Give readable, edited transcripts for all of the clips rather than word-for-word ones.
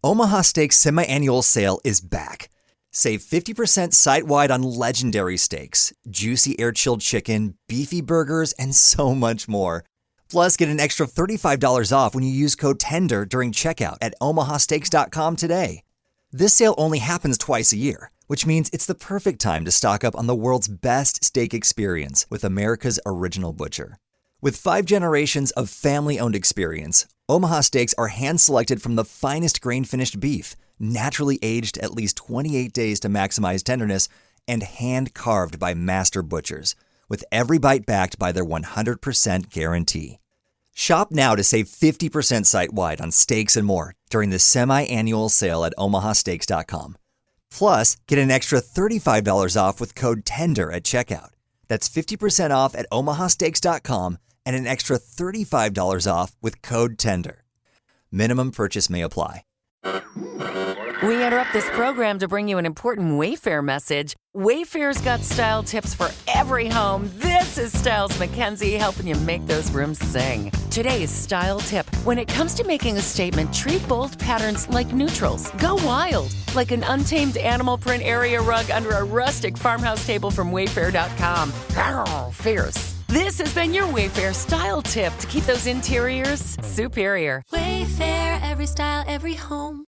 Omaha Steaks semi-annual sale is back. Save 50% site-wide on legendary steaks, juicy air-chilled chicken, beefy burgers, and so much more. Plus, get an extra $35 off when you use code TENDER during checkout at omahasteaks.com today. This sale only happens twice a year, which means it's the perfect time to stock up on the world's best steak experience with America's original butcher. With 5 generations of family-owned experience, Omaha Steaks are hand-selected from the finest grain-finished beef, naturally aged at least 28 days to maximize tenderness, and hand-carved by master butchers, with every bite backed by their 100% guarantee. Shop now to save 50% site-wide on steaks and more during the semi-annual sale at omahasteaks.com. Plus, get an extra $35 off with code TENDER at checkout. That's 50% off at omahasteaks.com and an extra $35 off with code TENDER. Minimum purchase may apply. We interrupt this program to bring you an important Wayfair message. Wayfair's got style tips for every home. This is Styles McKenzie helping you make those rooms sing. Today's style tip: when it comes to making a statement, treat bold patterns like neutrals. Go wild, like an untamed animal print area rug under a rustic farmhouse table from Wayfair.com. Arr, fierce. This has been your Wayfair style tip to keep those interiors superior. Wayfair, every style, every home.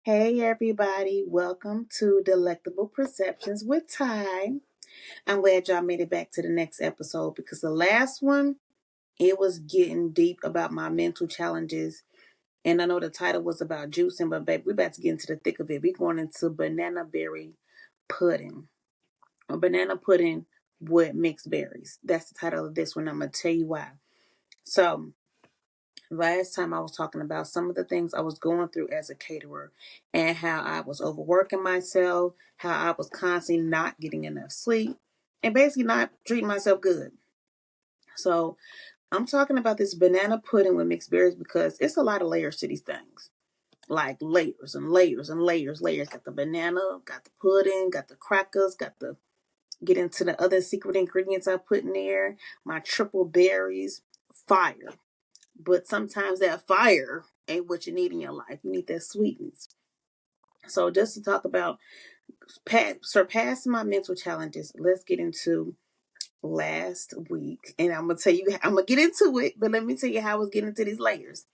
Hey everybody, welcome to Delectable Perceptions with Ty. I'm glad y'all made it back to the next episode because the last one, it was getting deep about my mental challenges. And I know the title was about juicing, but babe, we're about to get into the thick of it. We're going into banana berry pudding. Or banana pudding with mixed berries. That's the title of this one. I'm going to tell you why. So, last time I was talking about some of the things I was going through as a caterer and how I was overworking myself, how I was constantly not getting enough sleep, and basically not treating myself good. So I'm talking about this banana pudding with mixed berries because it's a lot of layers to these things. Like layers and layers and layers. Got the banana, got the pudding, got the crackers, got the get into the other secret ingredients I put in there, my triple berries, fire. But sometimes that fire ain't what you need in your life. You need that sweetness. So just to talk about surpassing my mental challenges, let's get into last week. And I'm going to tell you, I'm going to get into it, but let me tell you how I was getting into these layers.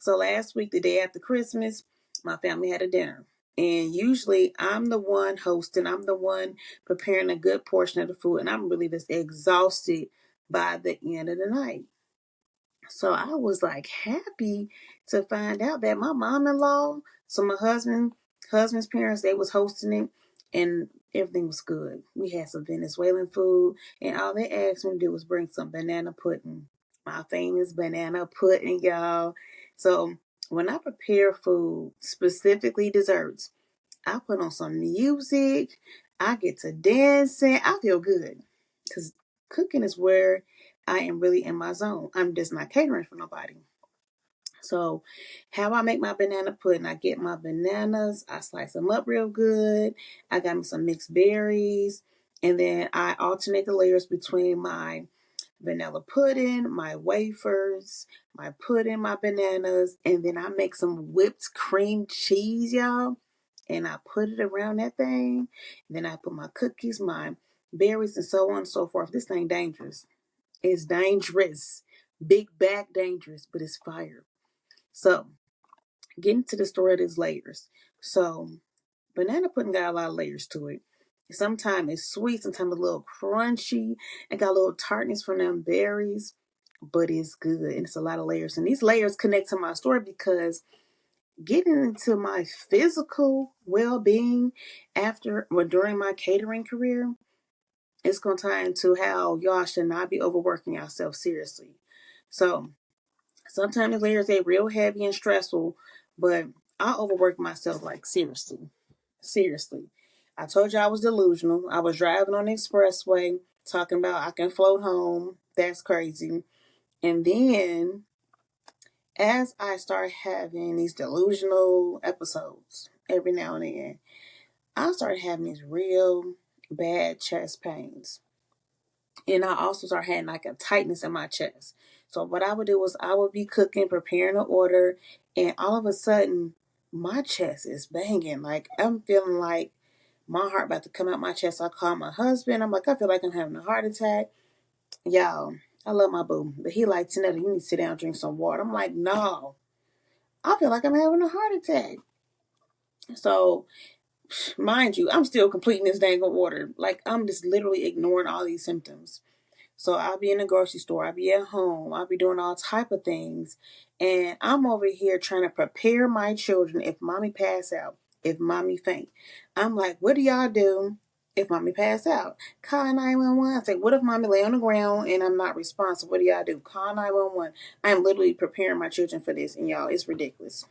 So last week, the day after Christmas, my family had a dinner. And usually I'm the one hosting. I'm the one preparing a good portion of the food. And I'm really just exhausted by the end of the night. So I was like happy to find out that my mom-in-law, so my husband's parents, they was hosting it and everything was good. We had some Venezuelan food and all they asked me to do was bring some banana pudding. My famous banana pudding, y'all. So when I prepare food, specifically desserts, I put on some music. I get to dancing. I feel good because cooking is where I am really in my zone. I'm just not catering for nobody. So how I make my banana pudding, I get my bananas, I slice them up real good. I got me some mixed berries. And then I alternate the layers between my vanilla pudding, my wafers, my pudding, my bananas. And then I make some whipped cream cheese, y'all. And I put it around that thing. And then I put my cookies, my berries, and so on and so forth. This thing dangerous. It's dangerous. Big back dangerous, but it's fire. So, getting to the story of these layers. So, banana pudding got a lot of layers to it. Sometimes it's sweet, sometimes a little crunchy, and got a little tartness from them berries, but it's good. And it's a lot of layers. And these layers connect to my story because getting into my physical well-being after or during my catering career, it's going to tie into how y'all should not be overworking yourself seriously. So sometimes the layers they real heavy and stressful, but I overwork myself like seriously. Seriously. I told you I was delusional. I was driving on the expressway talking about I can float home. That's crazy. And then as I start having these delusional episodes every now and then, I started having these real bad chest pains. And I also started having like a tightness in my chest. So what I would do was I would be cooking, preparing an order, And all of a sudden, my chest is banging. Like, I'm feeling like my heart about to come out my chest. I call my husband. I'm like, I feel like I'm having a heart attack. Y'all, I love my boo. But he like, Tanetta, you need to sit down and drink some water. I'm like, no. I feel like I'm having a heart attack. So, mind you, I'm still completing this dang order. Like, I'm just literally ignoring all these symptoms. So I'll be in the grocery store, I'll be at home, I'll be doing all type of things. And I'm over here trying to prepare my children if mommy pass out, if mommy faint. I'm like, what do y'all do if mommy pass out? Call 911. I say, what if mommy lay on the ground and I'm not responsive? What do y'all do? Call 911. I'm literally preparing my children for this. And y'all, it's ridiculous.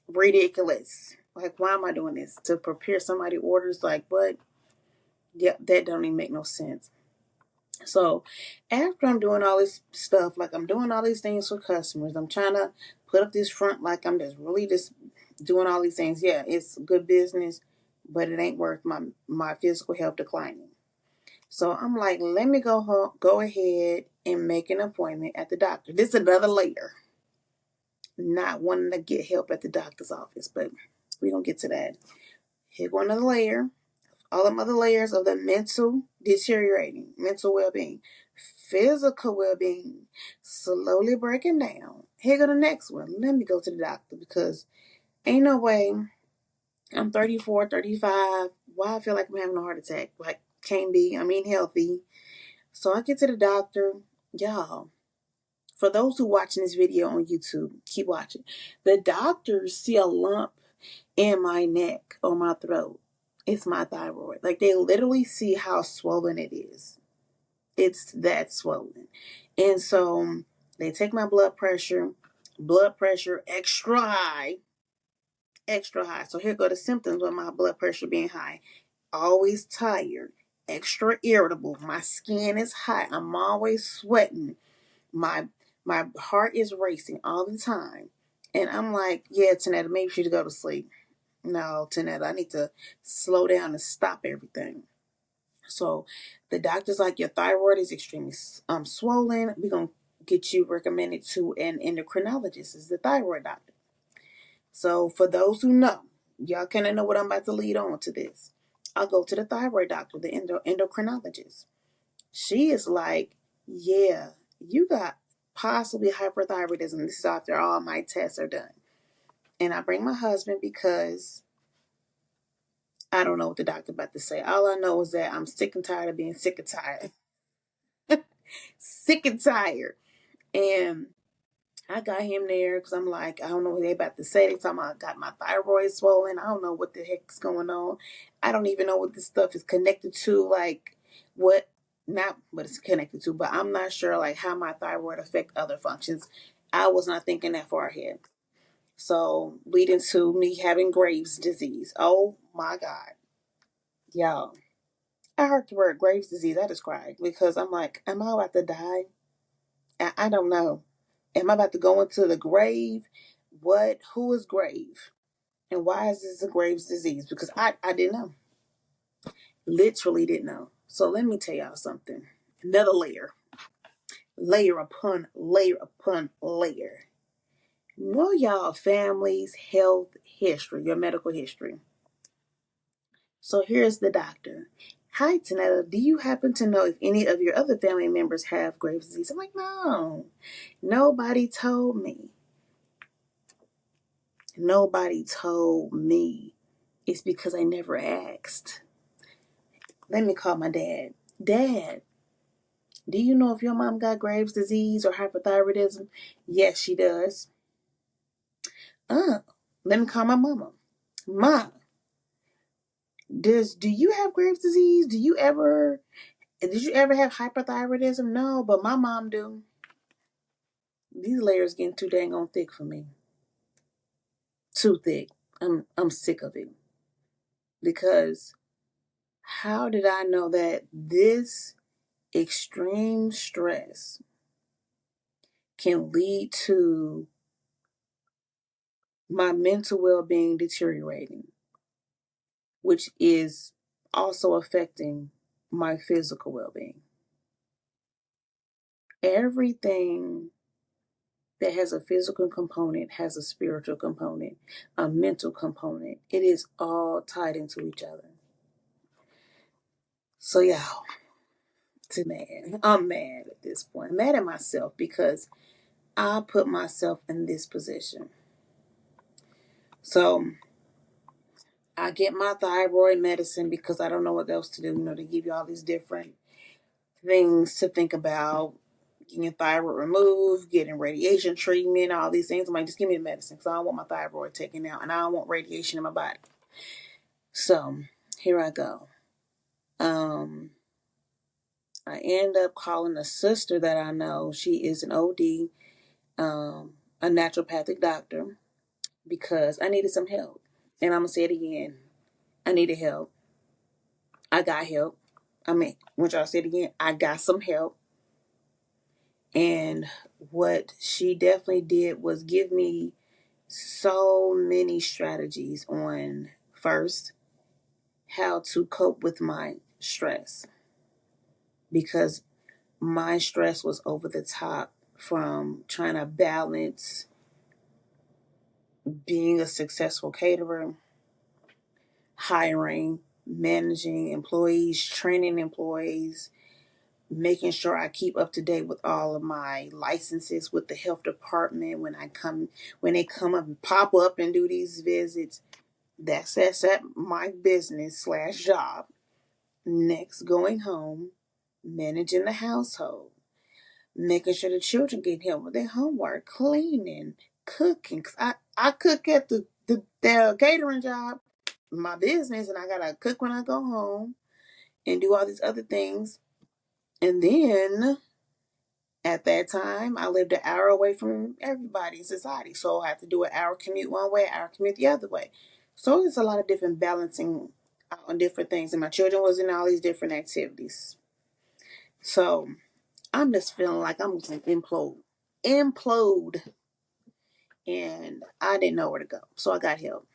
Ridiculous. Like, why am I doing this? To prepare somebody orders? Like, what? Yeah, that don't even make no sense. So after I'm doing all this stuff, like I'm doing all these things for customers, I'm trying to put up this front like I'm just really just doing all these things. Yeah, it's good business, but it ain't worth my physical health declining. So I'm like, let me go home, go ahead and make an appointment at the doctor. This is another layer. Not wanting to get help at the doctor's office, but we're gonna get to that. Here go another layer. All the other layers of the mental deteriorating, mental well-being, physical well-being, slowly breaking down. Here go the next one. Let me go to the doctor because ain't no way I'm 34, 35. Why I feel like I'm having a heart attack? Like, can't be. I'm eating healthy. So I get to the doctor. Y'all, for those who watching this video on YouTube, keep watching. The doctors see a lump in my neck or my throat. It's my thyroid. Like, they literally see how swollen it is. It's that swollen. And so they take my blood pressure extra high, extra high. So here go the symptoms of my blood pressure being high. Always tired, extra irritable. My skin is hot. I'm always sweating. My heart is racing all the time. And I'm like, yeah, Tanetta, maybe you should go to sleep. No, Tanetta, I need to slow down and stop everything. So the doctor's like, your thyroid is extremely swollen. We're going to get you recommended to an endocrinologist, is the thyroid doctor. So for those who know, y'all kind of know what I'm about to lead on to this. I'll go to the thyroid doctor, the endocrinologist. She is like, yeah, you got possibly hyperthyroidism. This is after all my tests are done. And I bring my husband because I don't know what the doctor about to say. All I know is that I'm sick and tired of being sick and tired. Sick and tired. And I got him there because I'm like, I don't know what they about to say. They talking about I got my thyroid swollen. I don't know what the heck's going on. I don't even know what this stuff is connected to. Like, what, not what it's connected to, but I'm not sure like how my thyroid affect other functions. I was not thinking that far ahead. So leading to me having Graves' disease. Oh my God. Y'all. I heard the word Graves' disease. I just cried because I'm like, am I about to die? I don't know. Am I about to go into the grave? What? Who is grave? And why is this a Graves' disease? Because I didn't know. Literally didn't know. So let me tell y'all something. Another layer. Layer upon layer upon layer. Know y'all family's health history, your medical history. So here's the doctor. Hi, Tanetta. Do you happen to know if any of your other family members have Graves' disease? I'm like, no. Nobody told me. Nobody told me. It's because I never asked. Let me call my dad. Dad, do you know if your mom got Graves' disease or hypothyroidism? Yes, she does. Let me call my mama. Ma, do you have Graves' disease? Did you ever have hypothyroidism? No, but my mom do. These layers getting too dang on thick for me. Too thick. I'm sick of it. Because how did I know that this extreme stress can lead to my mental well-being deteriorating, which is also affecting my physical well-being? Everything that has a physical component, has a spiritual component, a mental component. It is all tied into each other. So y'all, I'm mad at this point. I'm mad at myself because I put myself in this position. So I get my thyroid medicine because I don't know what else to do. They give you all these different things to think about. Getting your thyroid removed, getting radiation treatment, all these things. I'm like, just give me the medicine because I don't want my thyroid taken out and I don't want radiation in my body. So here I go. I end up calling a sister that I know. She is an OD, a naturopathic doctor, because I needed some help. And I'm going to say it again. I needed help. I got help. When y'all say it again, I got some help. And what she definitely did was give me so many strategies on, first, how to cope with my stress. Because my stress was over the top from trying to balance being a successful caterer, hiring, managing employees, training employees, making sure I keep up to date with all of my licenses with the health department when they come up and pop up and do these visits. That's at my business / job. Next, going home, managing the household, making sure the children get help with their homework, cleaning, cooking. 'Cause I cook at the catering job, my business, and I gotta cook when I go home and do all these other things. And then at that time, I lived an hour away from everybody in society. So I have to do an hour commute one way, an hour commute the other way. So there's a lot of different balancing on different things. And my children was in all these different activities. So I'm just feeling like I'm going to implode. And I didn't know where to go. So I got help.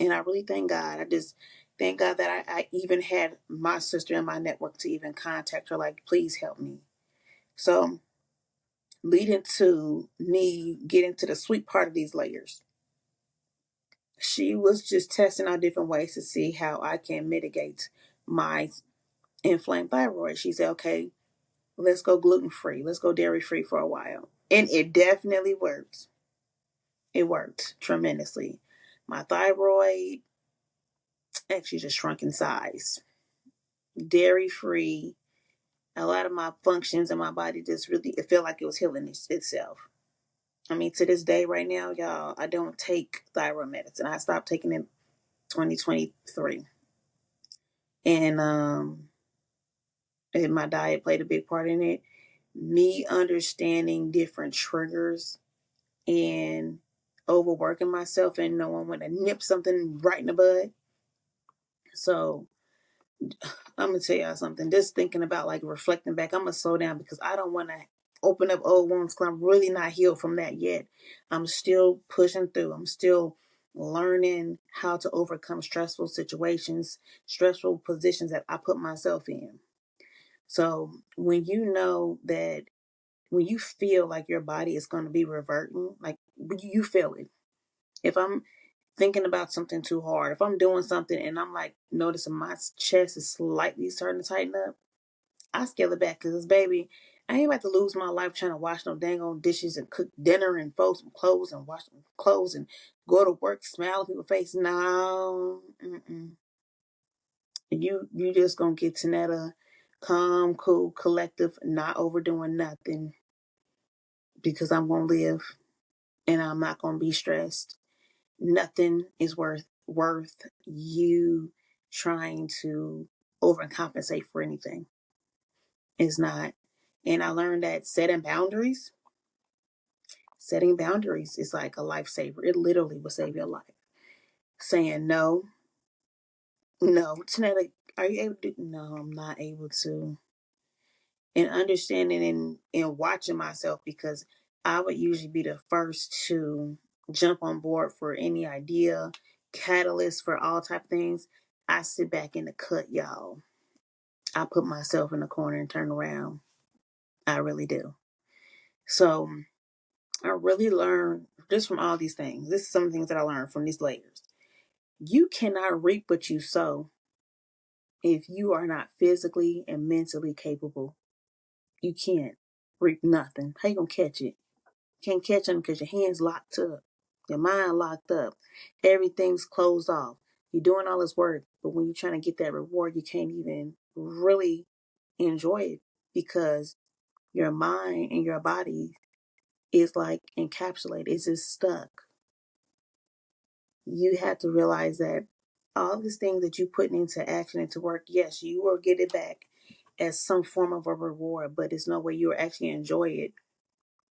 And I really thank God. I just thank God that I even had my sister in my network to even contact her, like, please help me. So leading to me getting to the sweet part of these layers. She was just testing out different ways to see how I can mitigate my inflamed thyroid. She said, okay, let's go gluten-free. Let's go dairy-free for a while. And it definitely worked. It worked tremendously. My thyroid actually just shrunk in size. Dairy-free. A lot of my functions in my body just really, it felt like it was healing itself. To this day right now, y'all, I don't take thyroid medicine. I stopped taking it in 2023. And my diet played a big part in it. Me understanding different triggers and overworking myself and knowing when to nip something right in the bud. So I'm going to tell y'all something. Just thinking about like reflecting back, I'm going to slow down because I don't want to open up old wounds because I'm really not healed from that yet. I'm still pushing through. I'm still learning how to overcome stressful situations, stressful positions that I put myself in. So when you know that, when you feel like your body is going to be reverting, like you feel it. If I'm thinking about something too hard, if I'm doing something and I'm like noticing my chest is slightly starting to tighten up, I scale it back because, baby, I ain't about to lose my life trying to wash no dang on dishes and cook dinner and fold some clothes and wash some clothes and go to work, smile in people's face. No. You just gonna get Tanetta calm, cool, collective, not overdoing nothing because I'm gonna live and I'm not gonna be stressed. Nothing is worth you trying to overcompensate for anything. It's not. And I learned that setting boundaries is like a lifesaver. It literally will save your life. Saying no, Tanetta, are you able to? No, I'm not able to. And understanding and watching myself, because I would usually be the first to jump on board for any idea, catalyst for all type of things. I sit back in the cut, y'all. I put myself in the corner and turn around. I really do. So I really learned just from all these things. This is some things that I learned from these layers. You cannot reap what you sow if you are not physically and mentally capable. You can't reap nothing. How you gonna catch it? Can't catch them because your hands locked up, your mind locked up, everything's closed off. You're doing all this work, but when you're trying to get that reward, you can't even really enjoy it because your mind and your body is like encapsulated. It's just stuck. You have to realize that all these things that you put into action, into work, yes, you will get it back as some form of a reward, but it's no way you'll actually enjoy it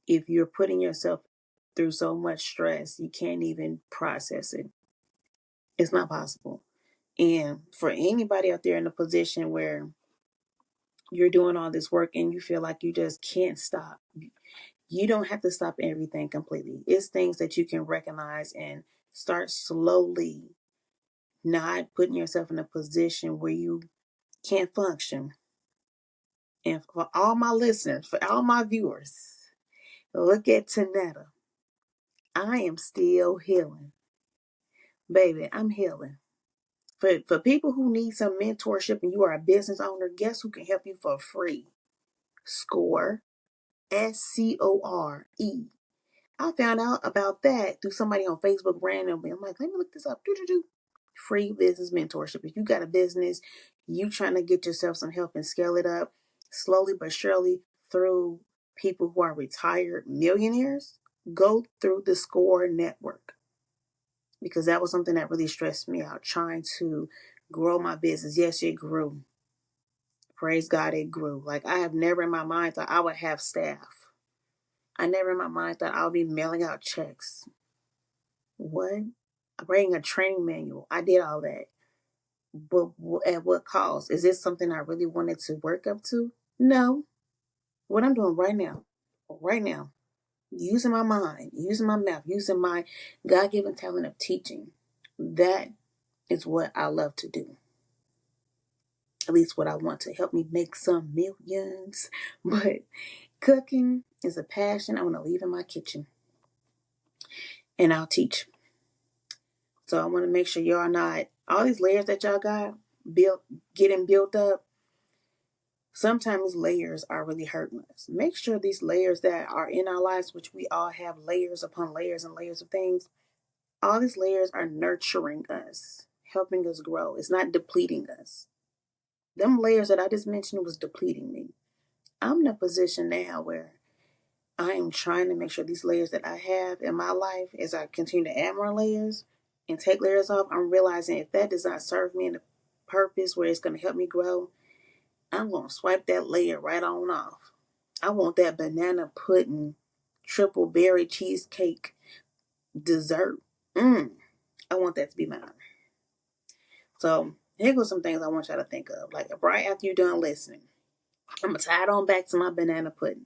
if you're putting yourself through so much stress. You can't even process it. It's not possible. And for anybody out there in a position where you're doing all this work and you feel like you just can't stop, you don't have to stop everything completely. It's things that you can recognize and start slowly, not putting yourself in a position where you can't function. And for all my listeners, for all my viewers, look at Tanetta. I am still healing. Baby, I'm healing. For people who need some mentorship and you are a business owner, guess who can help you for free? Score. SCORE. I found out about that through somebody on Facebook randomly. I'm like, let me look this up. Free business mentorship. If you got a business, you trying to get yourself some help and scale it up slowly but surely through people who are retired millionaires, go through the SCORE network. Because that was something that really stressed me out, trying to grow my business. Yes, it grew. Praise God, it grew. Like, I have never in my mind thought I would have staff. I never in my mind thought I would be mailing out checks. What? I'm writing a training manual. I did all that. But at what cost? Is this something I really wanted to work up to? No. What I'm doing right now, using my mind, using my mouth, using my God-given talent of teaching, that is what I love to do. At least what I want to help me make some millions. But cooking is a passion I want to leave in my kitchen. And I'll teach. So I want to make sure y'all not, all these layers that y'all got getting built up, sometimes layers are really hurting us. Make sure these layers that are in our lives, which we all have layers upon layers and layers of things, all these layers are nurturing us, helping us grow. It's not depleting us. Them layers that I just mentioned was depleting me. I'm in a position now where I am trying to make sure these layers that I have in my life, as I continue to add more layers and take layers off, I'm realizing if that does not serve me in a purpose where it's going to help me grow, I'm going to swipe that layer right on off. I want that banana pudding, triple berry cheesecake dessert. I want that to be mine. So here goes some things I want y'all to think of. Like right after you're done listening, I'm going to tie it on back to my banana pudding.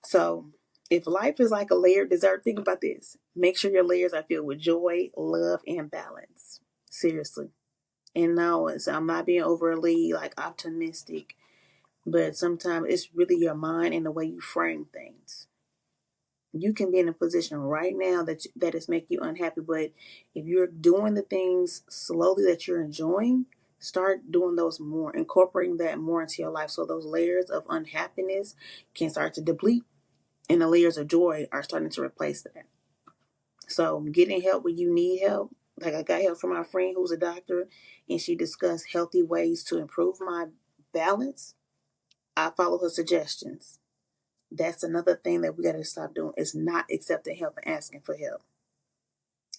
So if life is like a layered dessert, think about this. Make sure your layers are filled with joy, love, and balance. Seriously. And no, I'm not being overly like optimistic, but sometimes it's really your mind and the way you frame things. You can be in a position right now that is making you unhappy, but if you're doing the things slowly that you're enjoying, start doing those more, incorporating that more into your life so those layers of unhappiness can start to deplete and the layers of joy are starting to replace that. So getting help when you need help. Like I got help from my friend who's a doctor and she discussed healthy ways to improve my balance. I follow her suggestions. That's another thing that we got to stop doing is not accepting help and asking for help.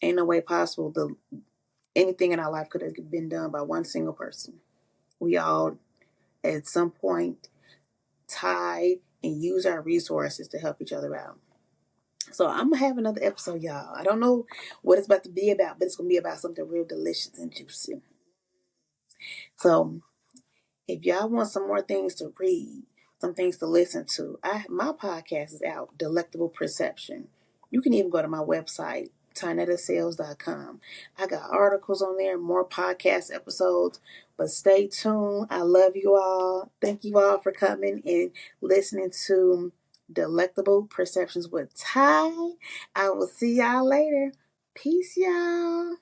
Ain't no way possible anything in our life could have been done by one single person. We all at some point tie and use our resources to help each other out. So I'm going to have another episode, y'all. I don't know what it's about to be about, but it's going to be about something real delicious and juicy. So if y'all want some more things to read, some things to listen to, my podcast is out, Delectable Perception. You can even go to my website, TinettaSales.com. I got articles on there, more podcast episodes, but stay tuned. I love you all. Thank you all for coming and listening to Delectable Perceptions with Ty. I will see y'all later. Peace, y'all.